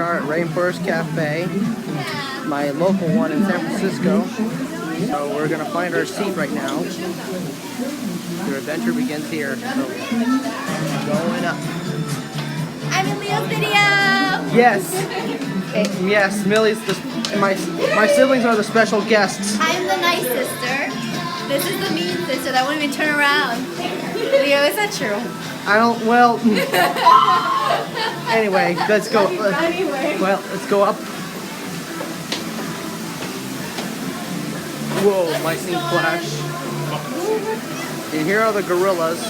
are at Rainforest Cafe, my local one in San Francisco. So we're gonna find our seat right now. Your adventure begins here. So going up. I'm in Leo's video! Yes! Yes, Millie's my siblings are the special guests. I'm the nice sister. This is the mean sister that won't even turn around. Leo, is that true? I don't, well, anyway, let's go. Well, let's go up. Whoa, lightning flash. And here are the gorillas.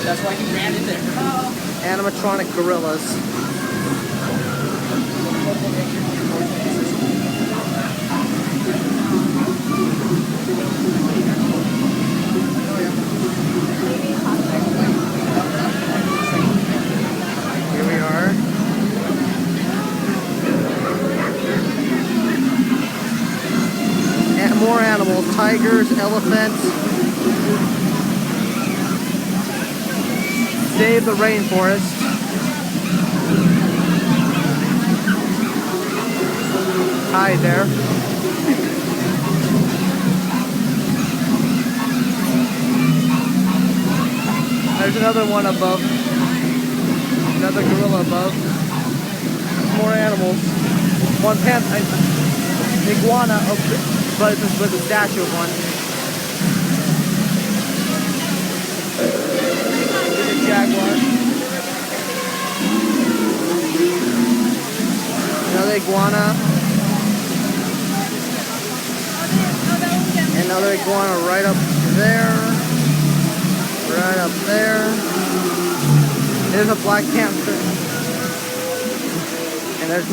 That's why he ran in there. Animatronic gorillas. Here we are. And more animals, tigers, elephants. Save the rainforest. Hi there. There's another one above. Another gorilla above. More animals. One iguana, but it's with a statue of one. Jaguar. Another iguana. Another iguana right up there. Right up there. There's a black panther. And there's